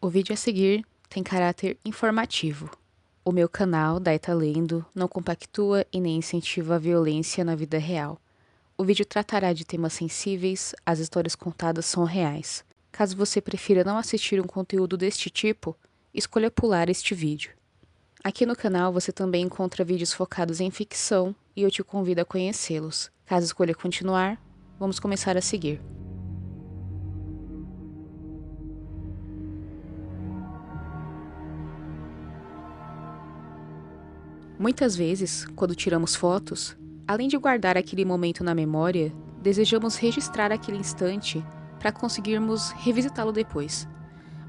O vídeo a seguir tem caráter informativo. O meu canal, Dai Tá Lendo, não compactua e nem incentiva a violência na vida real. O vídeo tratará de temas sensíveis, as histórias contadas são reais. Caso você prefira não assistir um conteúdo deste tipo, escolha pular este vídeo. Aqui no canal você também encontra vídeos focados em ficção e eu te convido a conhecê-los. Caso escolha continuar, vamos começar a seguir. Muitas vezes, quando tiramos fotos, além de guardar aquele momento na memória, desejamos registrar aquele instante para conseguirmos revisitá-lo depois.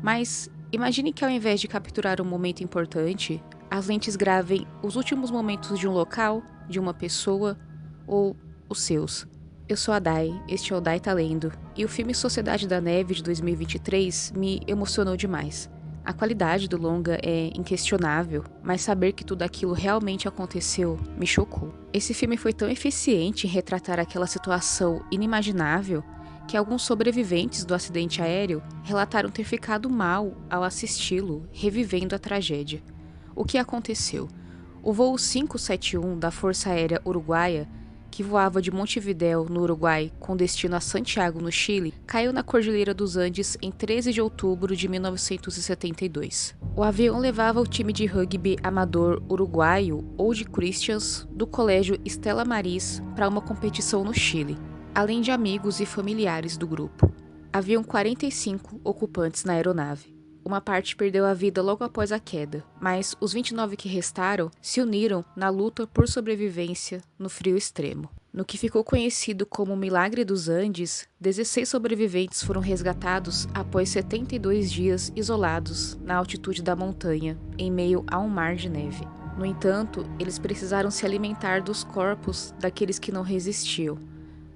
Mas imagine que ao invés de capturar um momento importante, as lentes gravem os últimos momentos de um local, de uma pessoa ou os seus. Eu sou a Dai, este é o Dai Tá Lendo, e o filme Sociedade da Neve de 2023 me emocionou demais. A qualidade do longa é inquestionável, mas saber que tudo aquilo realmente aconteceu me chocou. Esse filme foi tão eficiente em retratar aquela situação inimaginável que alguns sobreviventes do acidente aéreo relataram ter ficado mal ao assisti-lo, revivendo a tragédia. O que aconteceu? O voo 571 da Força Aérea Uruguaia, que voava de Montevidéu, no Uruguai, com destino a Santiago, no Chile, caiu na Cordilheira dos Andes em 13 de outubro de 1972. O avião levava o time de rugby amador uruguaio, Old Christians, do colégio Stella Maris, para uma competição no Chile, além de amigos e familiares do grupo. Haviam 45 ocupantes na aeronave. Uma parte perdeu a vida logo após a queda, mas os 29 que restaram se uniram na luta por sobrevivência no frio extremo. No que ficou conhecido como o Milagre dos Andes, 16 sobreviventes foram resgatados após 72 dias isolados na altitude da montanha, em meio a um mar de neve. No entanto, eles precisaram se alimentar dos corpos daqueles que não resistiam,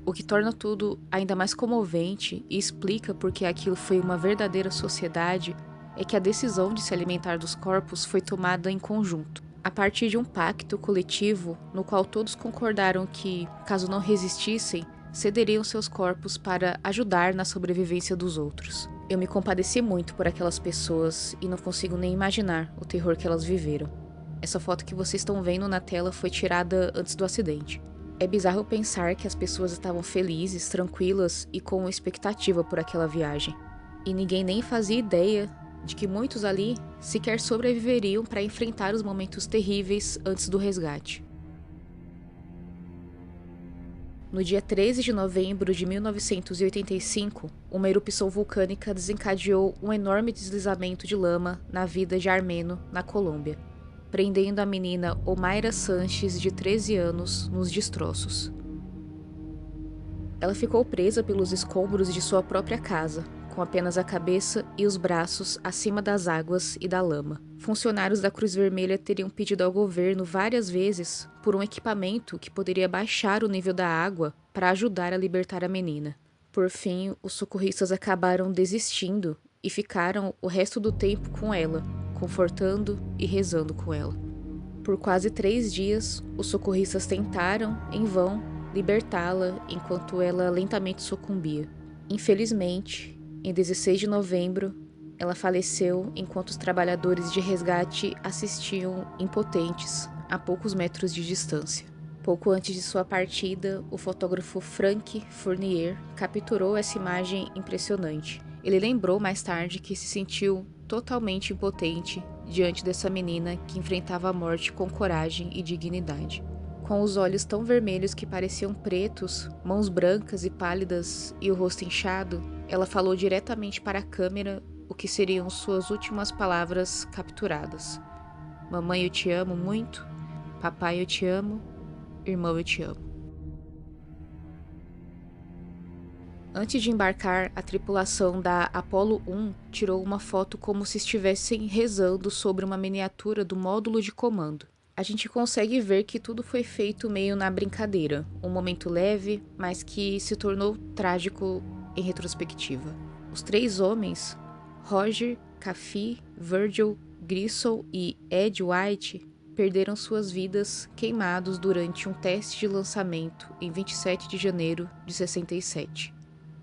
o que torna tudo ainda mais comovente e explica por que aquilo foi uma verdadeira sociedade é que a decisão de se alimentar dos corpos foi tomada em conjunto, a partir de um pacto coletivo no qual todos concordaram que, caso não resistissem, cederiam seus corpos para ajudar na sobrevivência dos outros. Eu me compadeci muito por aquelas pessoas e não consigo nem imaginar o terror que elas viveram. Essa foto que vocês estão vendo na tela foi tirada antes do acidente. É bizarro pensar que as pessoas estavam felizes, tranquilas e com expectativa por aquela viagem. E ninguém nem fazia ideia de que muitos ali sequer sobreviveriam para enfrentar os momentos terríveis antes do resgate. No dia 13 de novembro de 1985, uma erupção vulcânica desencadeou um enorme deslizamento de lama na vida de Armeno, na Colômbia, prendendo a menina Omaira Sanches, de 13 anos, nos destroços. Ela ficou presa pelos escombros de sua própria casa, com apenas a cabeça e os braços acima das águas e da lama. Funcionários da Cruz Vermelha teriam pedido ao governo várias vezes por um equipamento que poderia baixar o nível da água para ajudar a libertar a menina. Por fim, os socorristas acabaram desistindo e ficaram o resto do tempo com ela, confortando e rezando com ela. Por quase 3 dias, os socorristas tentaram, em vão, libertá-la enquanto ela lentamente sucumbia. Infelizmente, em 16 de novembro, ela faleceu enquanto os trabalhadores de resgate assistiam impotentes a poucos metros de distância. Pouco antes de sua partida, o fotógrafo Frank Fournier capturou essa imagem impressionante. Ele lembrou mais tarde que se sentiu totalmente impotente diante dessa menina que enfrentava a morte com coragem e dignidade. Com os olhos tão vermelhos que pareciam pretos, mãos brancas e pálidas e o rosto inchado, ela falou diretamente para a câmera o que seriam suas últimas palavras capturadas. Mamãe, eu te amo muito. Papai, eu te amo. Irmão, eu te amo. Antes de embarcar, a tripulação da Apollo 1 tirou uma foto como se estivessem rezando sobre uma miniatura do módulo de comando. A gente consegue ver que tudo foi feito meio na brincadeira, um momento leve, mas que se tornou trágico em retrospectiva. Os 3 homens, Roger, Caffey, Virgil, Grissom e Ed White, perderam suas vidas queimados durante um teste de lançamento em 27 de janeiro de 67.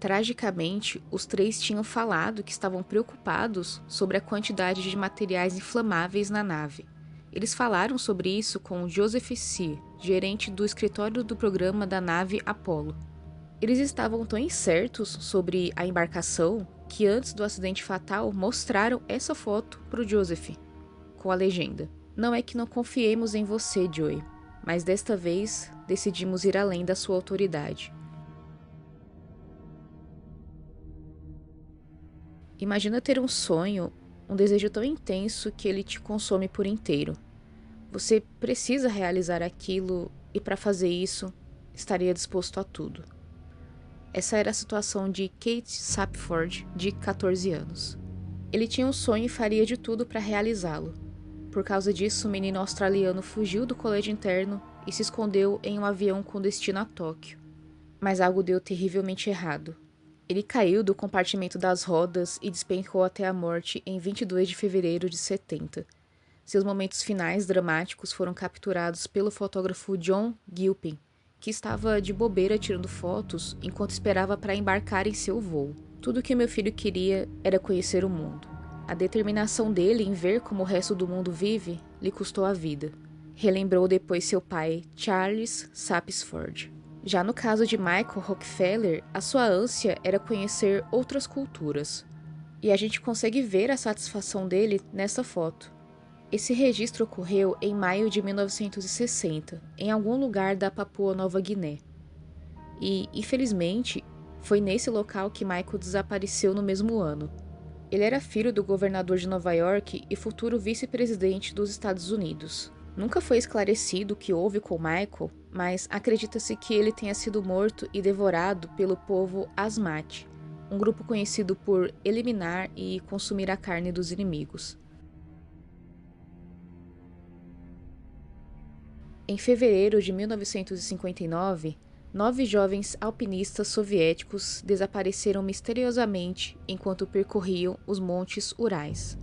Tragicamente, os três tinham falado que estavam preocupados sobre a quantidade de materiais inflamáveis na nave. Eles falaram sobre isso com Joseph C., gerente do escritório do programa da nave Apollo. Eles estavam tão incertos sobre a embarcação que antes do acidente fatal mostraram essa foto para o Joseph, com a legenda: "Não é que não confiemos em você, Joey, mas desta vez decidimos ir além da sua autoridade." Imagina ter um sonho, um desejo tão intenso que ele te consome por inteiro. Você precisa realizar aquilo e, para fazer isso, estaria disposto a tudo. Essa era a situação de Kate Sapford, de 14 anos. Ele tinha um sonho e faria de tudo para realizá-lo. Por causa disso, o menino australiano fugiu do colégio interno e se escondeu em um avião com destino a Tóquio. Mas algo deu terrivelmente errado. Ele caiu do compartimento das rodas e despencou até a morte em 22 de fevereiro de 70. Seus momentos finais dramáticos foram capturados pelo fotógrafo John Gilpin, que estava de bobeira tirando fotos enquanto esperava para embarcar em seu voo. Tudo que meu filho queria era conhecer o mundo. A determinação dele em ver como o resto do mundo vive lhe custou a vida. Relembrou depois seu pai, Charles Sapsford. Já no caso de Michael Rockefeller, a sua ânsia era conhecer outras culturas. E a gente consegue ver a satisfação dele nessa foto. Esse registro ocorreu em maio de 1960, em algum lugar da Papua Nova Guiné. E, infelizmente, foi nesse local que Michael desapareceu no mesmo ano. Ele era filho do governador de Nova York e futuro vice-presidente dos Estados Unidos. Nunca foi esclarecido o que houve com Michael, mas acredita-se que ele tenha sido morto e devorado pelo povo Asmat, um grupo conhecido por eliminar e consumir a carne dos inimigos. Em fevereiro de 1959, 9 jovens alpinistas soviéticos desapareceram misteriosamente enquanto percorriam os montes Urais,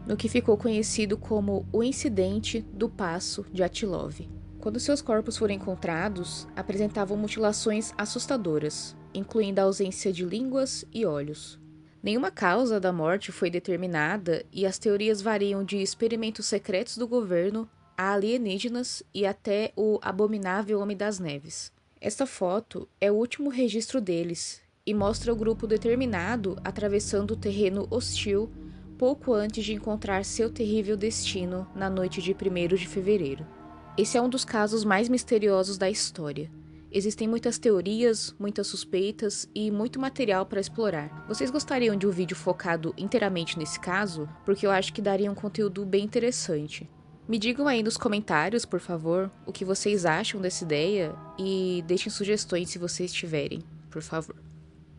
no que ficou conhecido como o Incidente do Passo de Atilov. Quando seus corpos foram encontrados, apresentavam mutilações assustadoras, incluindo a ausência de línguas e olhos. Nenhuma causa da morte foi determinada e as teorias variam de experimentos secretos do governo a alienígenas e até o abominável Homem das Neves. Esta foto é o último registro deles e mostra o grupo determinado atravessando o terreno hostil pouco antes de encontrar seu terrível destino na noite de 1º de fevereiro. Esse é um dos casos mais misteriosos da história. Existem muitas teorias, muitas suspeitas e muito material para explorar. Vocês gostariam de um vídeo focado inteiramente nesse caso? Porque eu acho que daria um conteúdo bem interessante. Me digam aí nos comentários, por favor, o que vocês acham dessa ideia e deixem sugestões se vocês tiverem, por favor.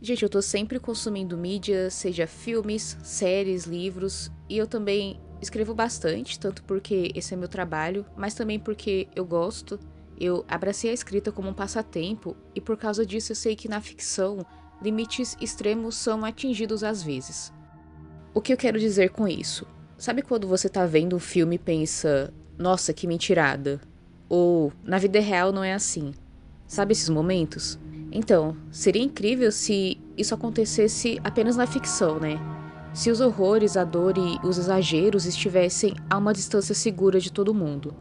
Gente, eu tô sempre consumindo mídia, seja filmes, séries, livros, e eu também escrevo bastante, tanto porque esse é meu trabalho, mas também porque eu gosto. Eu abracei a escrita como um passatempo e por causa disso eu sei que na ficção limites extremos são atingidos às vezes. O que eu quero dizer com isso? Sabe quando você tá vendo um filme e pensa, nossa, que mentirada? Ou, na vida real não é assim. Sabe esses momentos? Então, seria incrível se isso acontecesse apenas na ficção, né? Se os horrores, a dor e os exageros estivessem a uma distância segura de todo mundo.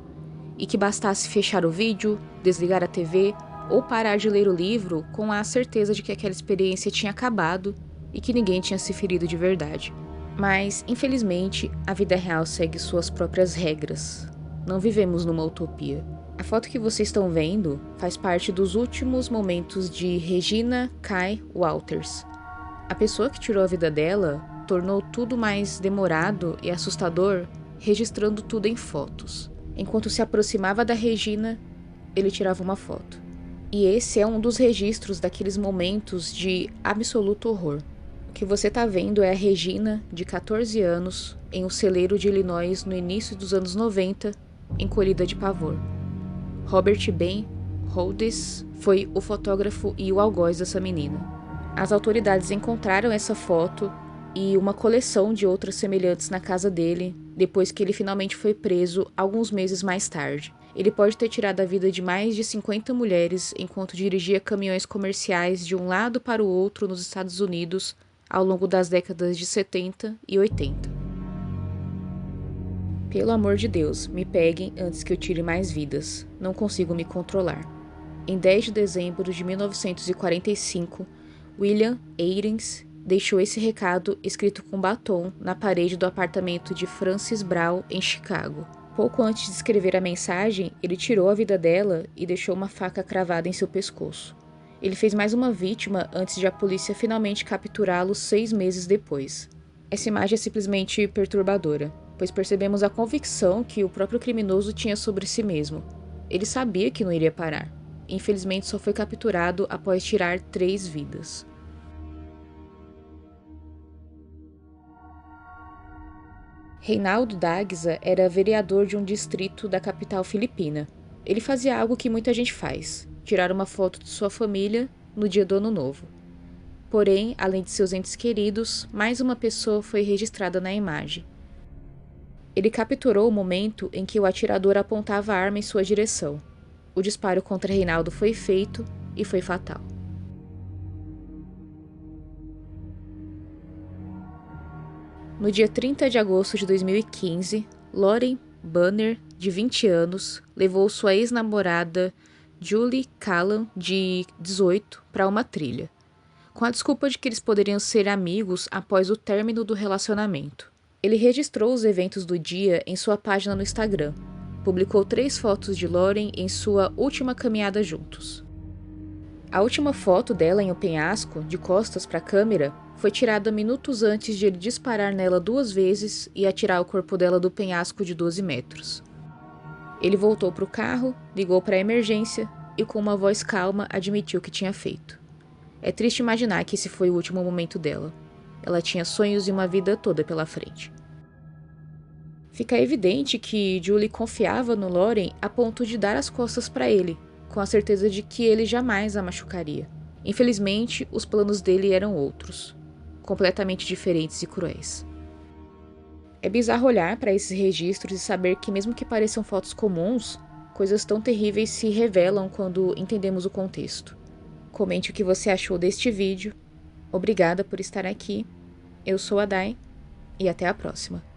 E que bastasse fechar o vídeo, desligar a TV ou parar de ler o livro com a certeza de que aquela experiência tinha acabado e que ninguém tinha se ferido de verdade. Mas, infelizmente, a vida real segue suas próprias regras. Não vivemos numa utopia. A foto que vocês estão vendo faz parte dos últimos momentos de Regina Kai Walters. A pessoa que tirou a vida dela tornou tudo mais demorado e assustador, registrando tudo em fotos. Enquanto se aproximava da Regina, ele tirava uma foto. E esse é um dos registros daqueles momentos de absoluto horror. O que você está vendo é a Regina, de 14 anos, em um celeiro de Illinois no início dos anos 90, encolhida de pavor. Robert Ben Rhodes foi o fotógrafo e o algoz dessa menina. As autoridades encontraram essa foto e uma coleção de outras semelhantes na casa dele, depois que ele finalmente foi preso alguns meses mais tarde. Ele pode ter tirado a vida de mais de 50 mulheres enquanto dirigia caminhões comerciais de um lado para o outro nos Estados Unidos ao longo das décadas de 70 e 80. Pelo amor de Deus, me peguem antes que eu tire mais vidas. Não consigo me controlar. Em 10 de dezembro de 1945, William Ahrens deixou esse recado escrito com batom na parede do apartamento de Frances Brown, em Chicago. Pouco antes de escrever a mensagem, ele tirou a vida dela e deixou uma faca cravada em seu pescoço. Ele fez mais uma vítima antes de a polícia finalmente capturá-lo 6 meses depois. Essa imagem é simplesmente perturbadora, pois percebemos a convicção que o próprio criminoso tinha sobre si mesmo. Ele sabia que não iria parar. Infelizmente, só foi capturado após tirar 3 vidas. Reinaldo D'Águisa era vereador de um distrito da capital filipina. Ele fazia algo que muita gente faz: tirar uma foto de sua família no dia do Ano Novo. Porém, além de seus entes queridos, mais uma pessoa foi registrada na imagem. Ele capturou o momento em que o atirador apontava a arma em sua direção. O disparo contra Reinaldo foi feito e foi fatal. No dia 30 de agosto de 2015, Lauren Banner, de 20 anos, levou sua ex-namorada Julie Callan, de 18, para uma trilha, com a desculpa de que eles poderiam ser amigos após o término do relacionamento. Ele registrou os eventos do dia em sua página no Instagram. Publicou 3 fotos de Lauren em sua última caminhada juntos. A última foto dela em um penhasco, de costas para a câmera, foi tirada minutos antes de ele disparar nela 2 vezes e atirar o corpo dela do penhasco de 12 metros. Ele voltou para o carro, ligou para a emergência e, com uma voz calma, admitiu o que tinha feito. É triste imaginar que esse foi o último momento dela. Ela tinha sonhos e uma vida toda pela frente. Fica evidente que Julie confiava no Lauren a ponto de dar as costas para ele, com a certeza de que ele jamais a machucaria. Infelizmente, os planos dele eram outros, completamente diferentes e cruéis. É bizarro olhar para esses registros e saber que, mesmo que pareçam fotos comuns, coisas tão terríveis se revelam quando entendemos o contexto. Comente o que você achou deste vídeo. Obrigada por estar aqui. Eu sou a Dai e até a próxima.